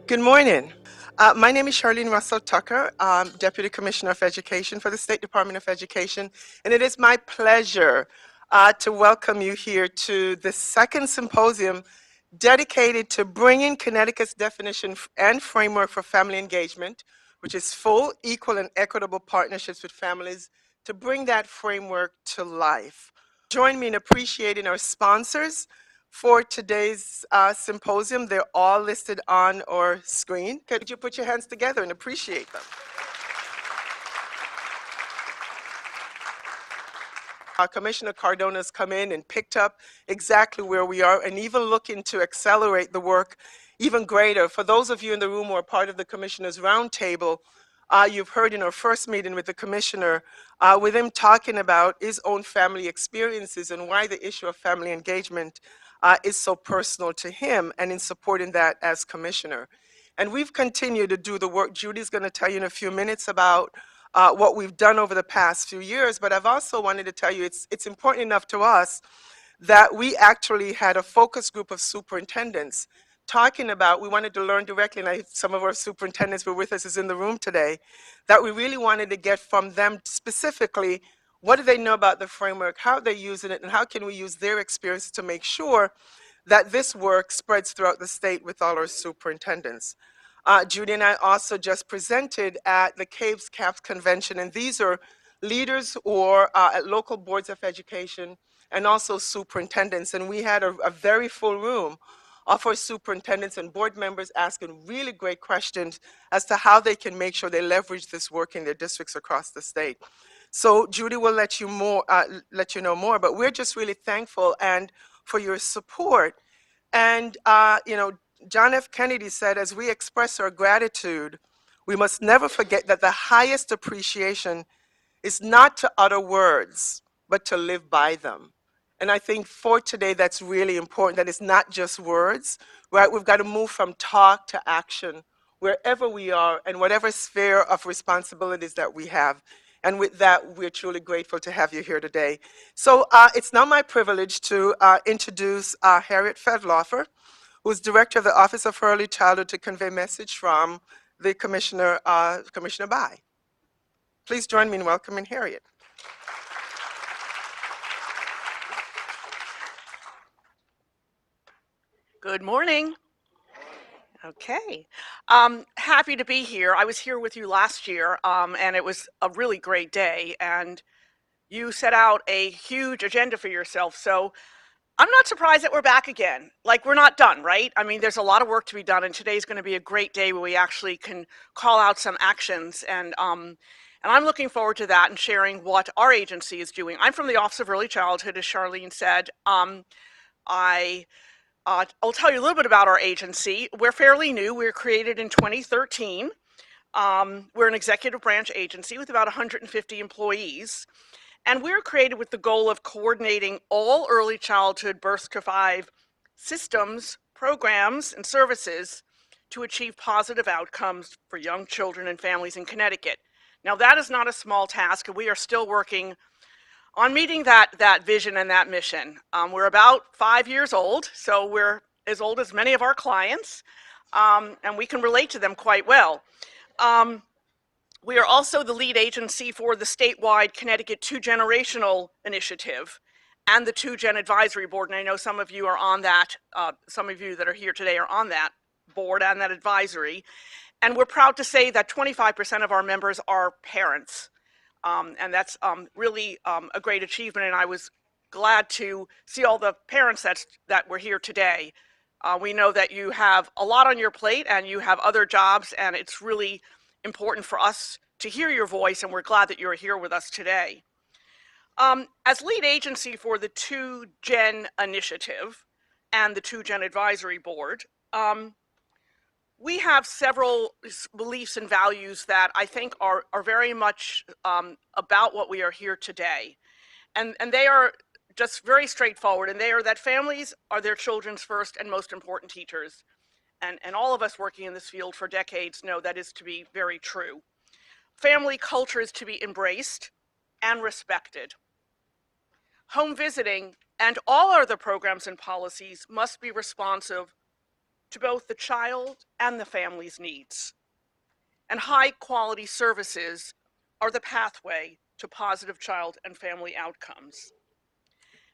Good morning. My name is Charlene Russell Tucker, Deputy Commissioner of Education for the State Department of Education, and it is my pleasure to welcome you here to the second symposium dedicated to bringing Connecticut's definition and framework for family engagement, which is full, equal, and equitable partnerships with families, to bring that framework to life. Join me in appreciating our sponsors for today's symposium. They're all listed on our screen. Could you put your hands together and appreciate them? Commissioner Cardona's come in and picked up exactly where we are and even looking to accelerate the work even greater. For those of you in the room who are part of the Commissioner's Roundtable, you've heard in our first meeting with the Commissioner, with him talking about his own family experiences and why the issue of family engagement is so personal to him, and in supporting that as Commissioner. And we've continued to do the work. Judy's going to tell you in a few minutes about what we've done over the past few years, but I've also wanted to tell you it's important enough to us that we actually had a focus group of superintendents talking about, we wanted to learn directly, and some of our superintendents were with us is in the room today, that we really wanted to get from them specifically, what do they know about the framework, how are they using it, and how can we use their experience to make sure that this work spreads throughout the state with all our superintendents. Judy and I also just presented at the CAPES CAPS convention, and these are leaders or at local boards of education and also superintendents. And we had a very full room of our superintendents and board members asking really great questions as to how they can make sure they leverage this work in their districts across the state. So Judy will let you know more, but we're just really thankful and for your support. And John F. Kennedy said, as we express our gratitude, we must never forget that the highest appreciation is not to utter words, but to live by them. And I think for today, that's really important, that it's not just words, right? We've got to move from talk to action wherever we are and whatever sphere of responsibilities that we have. And with that, we're truly grateful to have you here today. So it's now my privilege to introduce Harriet Fedloffer, who's Director of the Office of Early Childhood, to convey a message from the Commissioner, Commissioner Bai. Please join me in welcoming Harriet. Good morning. Okay. Happy to be here. I was here with you last year, and it was a really great day, and you set out a huge agenda for yourself. So I'm not surprised that we're back again. Like, we're not done, right? I mean, there's a lot of work to be done, and today's going to be a great day where we actually can call out some actions, and I'm looking forward to that and sharing what our agency is doing. I'm from the Office of Early Childhood, as Charlene said. I'll tell you a little bit about our agency. We're fairly new. We were created in 2013. We're an executive branch agency with about 150 employees. And we were created with the goal of coordinating all early childhood birth to 5 systems, programs, and services to achieve positive outcomes for young children and families in Connecticut. Now, that is not a small task, and we are still working on meeting that vision and that mission. We're about 5 years old, so we're as old as many of our clients, and we can relate to them quite well. We are also the lead agency for the statewide Connecticut 2-generational initiative and the 2-gen advisory board, and I know some of you are on that, some of you that are here today are on that board and that advisory, and we're proud to say that 25% of our members are parents. And that's really a great achievement, and I was glad to see all the parents that were here today. We know that you have a lot on your plate and you have other jobs, and it's really important for us to hear your voice, and we're glad that you're here with us today. As lead agency for the 2-gen initiative and the 2-gen advisory board, we have several beliefs and values that I think are very much about what we are here today. And they are just very straightforward, and they are that families are their children's first and most important teachers. And all of us working in this field for decades know that is to be very true. Family culture is to be embraced and respected. Home visiting and all other programs and policies must be responsive to both the child and the family's needs. And high quality services are the pathway to positive child and family outcomes.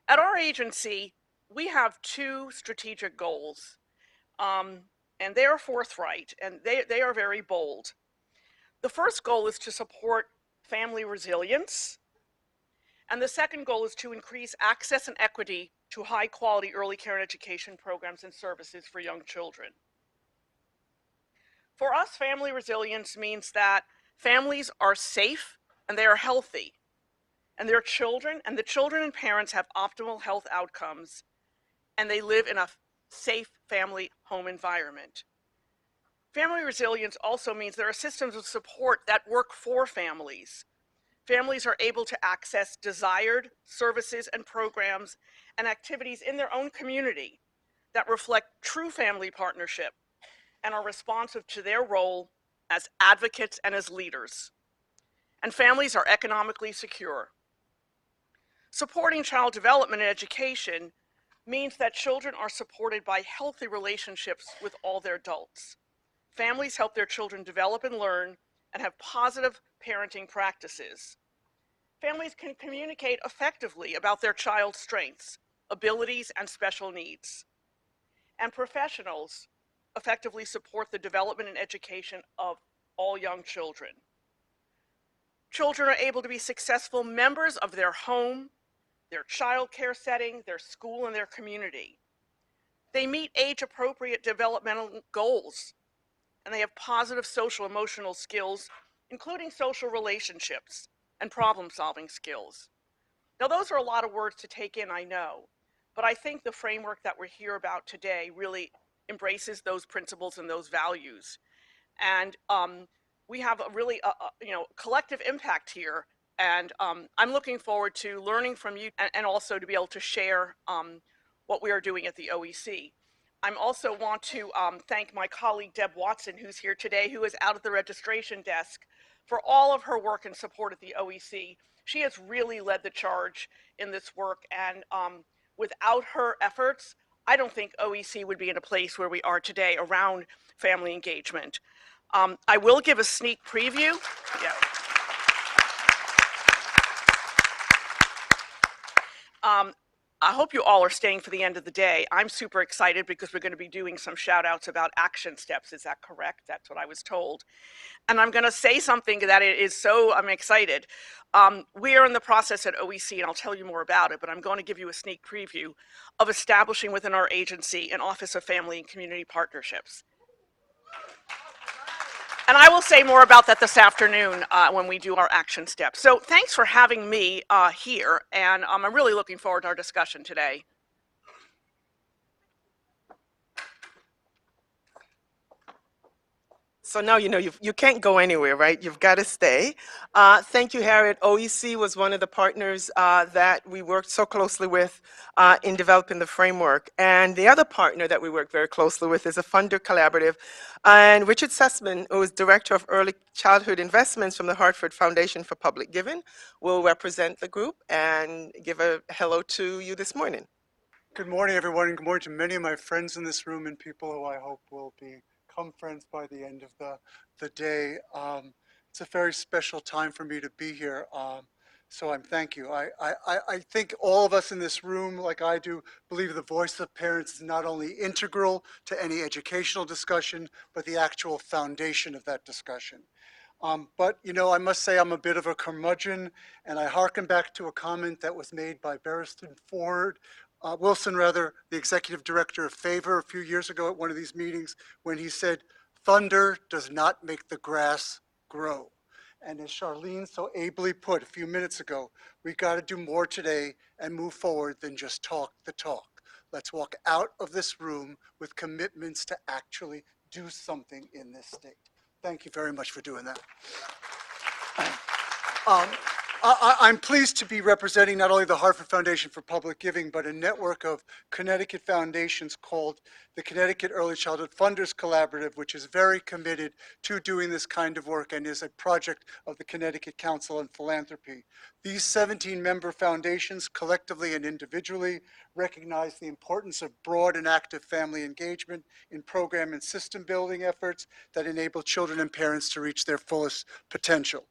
At our agency, we have two strategic goals, and they are forthright and they are very bold. The first goal is to support family resilience, and the second goal is to increase access and equity to high quality early care and education programs and services for young children. For us, family resilience means that families are safe and they are healthy, and their children and the children and parents have optimal health outcomes, and they live in a safe family home environment. Family resilience also means there are systems of support that work for families. Families are able to access desired services and programs and activities in their own community that reflect true family partnership and are responsive to their role as advocates and as leaders. And families are economically secure. Supporting child development and education means that children are supported by healthy relationships with all their adults. Families help their children develop and learn and have positive parenting practices. Families can communicate effectively about their child's strengths, abilities, and special needs. And professionals effectively support the development and education of all young children. Children are able to be successful members of their home, their child care setting, their school, and their community. They meet age-appropriate developmental goals, and they have positive social emotional skills, including social relationships and problem-solving skills. Now, those are a lot of words to take in, I know, but I think the framework that we're here about today really embraces those principles and those values. And we have a really collective impact here, and I'm looking forward to learning from you and also to be able to share what we are doing at the OEC. I also want to thank my colleague Deb Watson, who's here today, who is out at the registration desk, for all of her work and support at the OEC. She has really led the charge in this work, and without her efforts, I don't think OEC would be in a place where we are today around family engagement. I will give a sneak preview. Yeah. I hope you all are staying for the end of the day. I'm super excited because we're going to be doing some shout outs about action steps. Is that correct? That's what I was told. And I'm going to say something that it is so, I'm excited. We are in the process at OEC, and I'll tell you more about it, but I'm going to give you a sneak preview of establishing within our agency an Office of Family and Community Partnerships. And I will say more about that this afternoon when we do our action steps. So thanks for having me here, and I'm really looking forward to our discussion today. So now you know you can't go anywhere, right? You've got to stay. Thank you, Harriet. OEC was one of the partners that we worked so closely with in developing the framework. And the other partner that we work very closely with is a funder collaborative. And Richard Sussman, who is Director of Early Childhood Investments from the Hartford Foundation for Public Giving, will represent the group and give a hello to you this morning. Good morning, everyone, and good morning to many of my friends in this room and people who I hope will become friends by the end of the day. It's a very special time for me to be here, so thank you. I think all of us in this room, like I do, believe the voice of parents is not only integral to any educational discussion, but the actual foundation of that discussion. But, you know, I must say I'm a bit of a curmudgeon, and I hearken back to a comment that was made by Barristan Wilson, the executive director of Favor, a few years ago at one of these meetings, when he said, "Thunder does not make the grass grow." And as Charlene so ably put a few minutes ago, we got to do more today and move forward than just talk the talk. Let's walk out of this room with commitments to actually do something in this state. Thank you very much for doing that. I'm pleased to be representing not only the Hartford Foundation for Public Giving, but a network of Connecticut foundations called the Connecticut Early Childhood Funders Collaborative, which is very committed to doing this kind of work and is a project of the Connecticut Council on Philanthropy. These 17 member foundations, collectively and individually, recognize the importance of broad and active family engagement in program and system building efforts that enable children and parents to reach their fullest potential.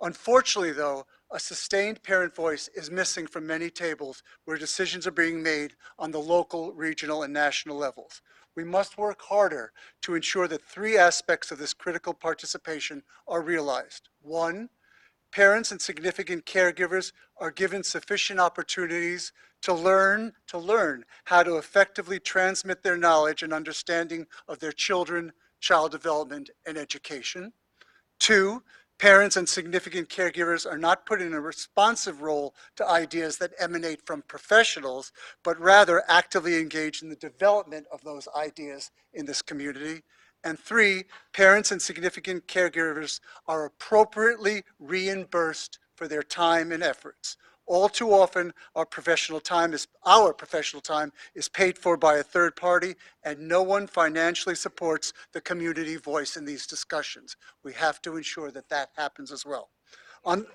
Unfortunately, though, a sustained parent voice is missing from many tables where decisions are being made on the local, regional, and national levels. We must work harder to ensure that three aspects of this critical participation are realized. One, parents and significant caregivers are given sufficient opportunities to learn how to effectively transmit their knowledge and understanding of their children, child development, and education. Two, parents and significant caregivers are not put in a responsive role to ideas that emanate from professionals, but rather actively engage in the development of those ideas in this community. And three, parents and significant caregivers are appropriately reimbursed for their time and efforts. All too often, our professional time is paid for by a third party, and no one financially supports the community voice in these discussions. We have to ensure that that happens as well. On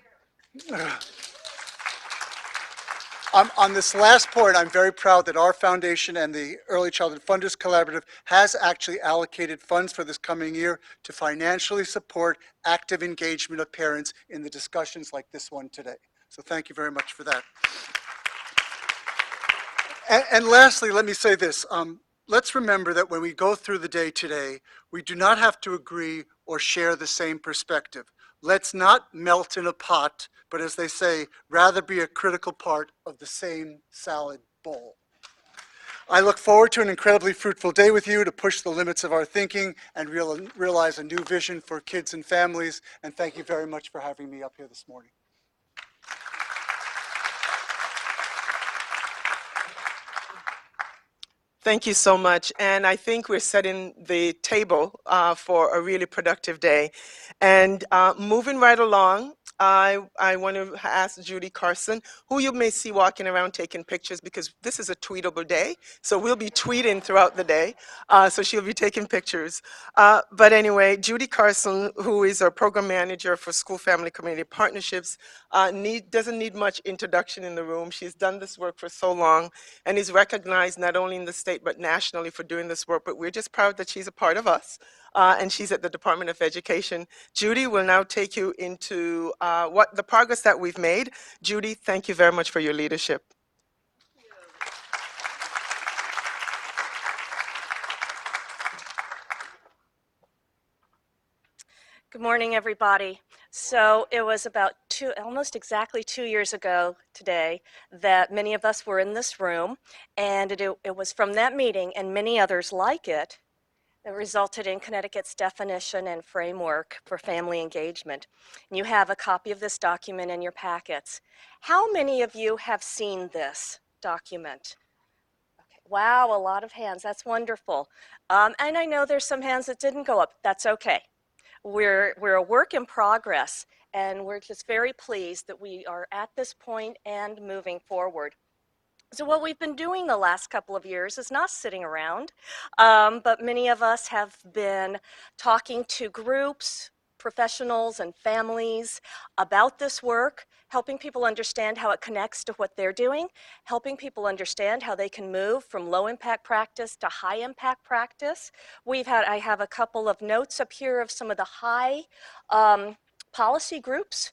this last point, I'm very proud that our foundation and the Early Childhood Funders Collaborative has actually allocated funds for this coming year to financially support active engagement of parents in the discussions like this one today. So thank you very much for that. And lastly, let me say this. Let's remember that when we go through the day today, we do not have to agree or share the same perspective. Let's not melt in a pot, but as they say, rather be a critical part of the same salad bowl. I look forward to an incredibly fruitful day with you to push the limits of our thinking and realize a new vision for kids and families. And thank you very much for having me up here this morning. Thank you so much. And I think we're setting the table for a really productive day. And moving right along, I want to ask Judy Carson, who you may see walking around taking pictures because this is a tweetable day. So we'll be tweeting throughout the day. So she'll be taking pictures. But anyway, Judy Carson, who is our program manager for School Family Community Partnerships, doesn't need much introduction in the room. She's done this work for so long and is recognized not only in the state but nationally for doing this work. But we're just proud that she's a part of us. And she's at the Department of Education. Judy will now take you into what the progress that we've made. Judy, thank you very much for your leadership. Good morning, everybody. So it was about almost exactly 2 years ago today that many of us were in this room, and it was from that meeting and many others like it that resulted in Connecticut's definition and framework for family engagement. And you have a copy of this document in your packets. How many of you have seen this document? Okay. Wow, a lot of hands. That's wonderful. And I know there's some hands that didn't go up. That's okay. We're a work in progress, and we're just very pleased that we are at this point and moving forward. So what we've been doing the last couple of years is not sitting around, but many of us have been talking to groups, professionals, and families about this work, helping people understand how it connects to what they're doing, helping people understand how they can move from low-impact practice to high-impact practice. I have a couple of notes up here of some of the high policy groups,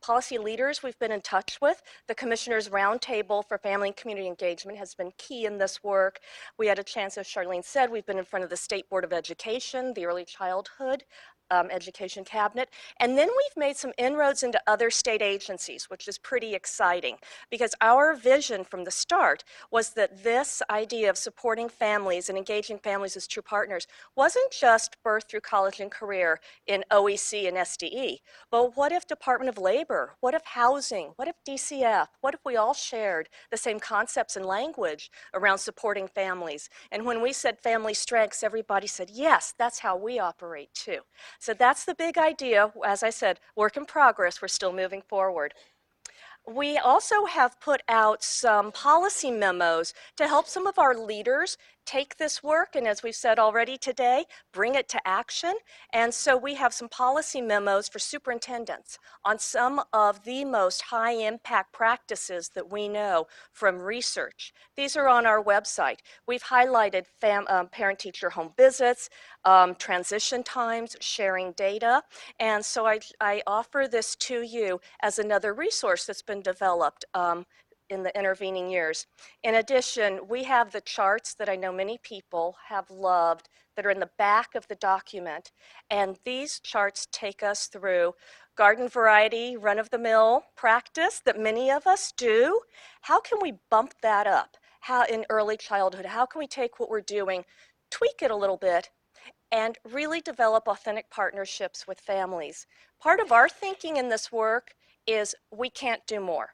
policy leaders we've been in touch with. The Commissioners Roundtable for Family and Community Engagement has been key in this work. We had a chance, as Charlene said, we've been in front of the State Board of Education, the Early Childhood Education Cabinet, and then we've made some inroads into other state agencies, which is pretty exciting because our vision from the start was that this idea of supporting families and engaging families as true partners wasn't just birth through college and career in OEC and SDE, but what if Department of Labor, what if housing, what if DCF, what if we all shared the same concepts and language around supporting families? And when we said family strengths, everybody said, yes, that's how we operate too. So that's the big idea. As I said, work in progress, we're still moving forward. We also have put out some policy memos to help some of our leaders take this work and, as we've said already today, bring it to action. And so we have some policy memos for superintendents on some of the most high impact practices that we know from research. These are on our website. We've highlighted parent-teacher home visits, transition times, sharing data. And so I offer this to you as another resource that's been developed in the intervening years. In addition, we have the charts that I know many people have loved that are in the back of the document. And these charts take us through garden variety, run-of-the-mill practice that many of us do. How can we bump that up? How in early childhood? How can we take what we're doing, tweak it a little bit, and really develop authentic partnerships with families? Part of our thinking in this work is we can't do more.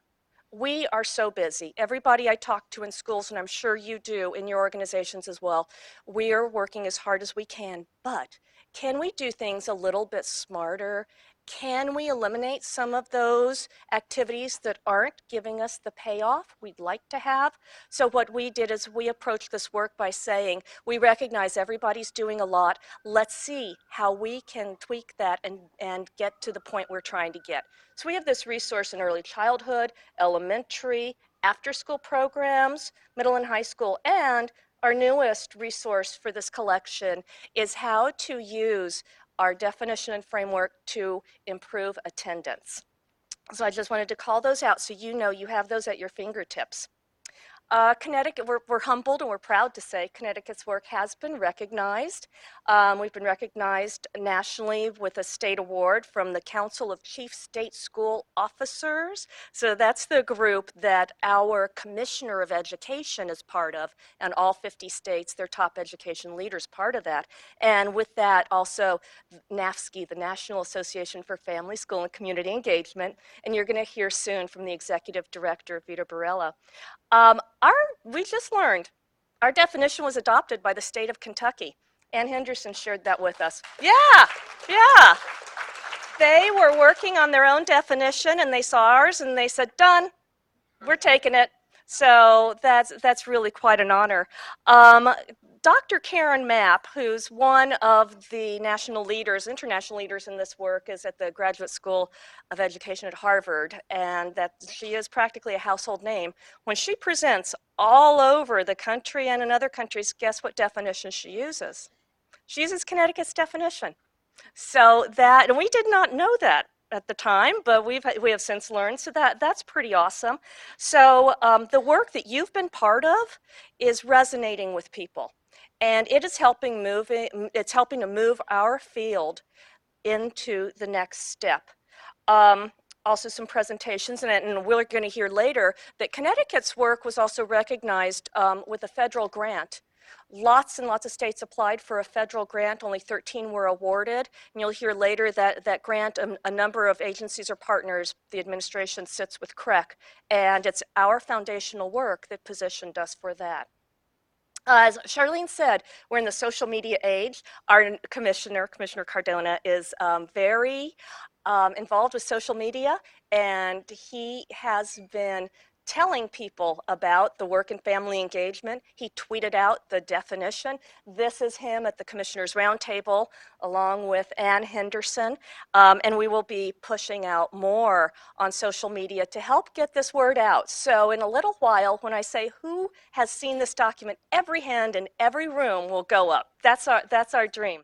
We are so busy. Everybody I talk to in schools, and I'm sure you do in your organizations as well, we are working as hard as we can, but can we do things a little bit smarter? Can we eliminate some of those activities that aren't giving us the payoff we'd like to have? So what we did is we approached this work by saying, we recognize everybody's doing a lot. Let's see how we can tweak that and get to the point we're trying to get. So we have this resource in early childhood, elementary, after-school programs, middle and high school, and our newest resource for this collection is how to use our definition and framework to improve attendance. So I just wanted to call those out so you know you have those at your fingertips. Connecticut, we're humbled and we're proud to say Connecticut's work has been recognized. We've been recognized nationally with a state award from the Council of Chief State School Officers. So that's the group that our Commissioner of Education is part of, and all 50 states, their top education leaders part of that. And with that also NAFSCE, the National Association for Family, School, and Community Engagement, and you're going to hear soon from the Executive Director, Vita Barella. We just learned our definition was adopted by the state of Kentucky. Ann Henderson shared that with us. Yeah. They were working on their own definition and they saw ours and they said, done, we're taking it. So that's really quite an honor. Dr. Karen Mapp, who's one of the national leaders, international leaders in this work, is at the Graduate School of Education at Harvard, and that she is practically a household name. When she presents all over the country and in other countries, guess what definition she uses? She uses Connecticut's definition. So that, and we did not know that at the time, but we have since learned, so that's pretty awesome. So the work that you've been part of is resonating with people. And it is helping to move our field into the next step. Also some presentations, and we're going to hear later that Connecticut's work was also recognized with a federal grant. Lots and lots of states applied for a federal grant, only 13 were awarded, and you'll hear later that that grant, a number of agencies or partners, the administration sits with CREC, and it's our foundational work that positioned us for that. As Charlene said, we're in the social media age. Our Commissioner Cardona, is very involved with social media, and he has been telling people about the work and family engagement. He tweeted out the definition. This is him at the Commissioners Roundtable along with Ann Henderson, and we will be pushing out more on social media to help get this word out. So in a little while, when I say who has seen this document, every hand in every room will go up. That's our dream.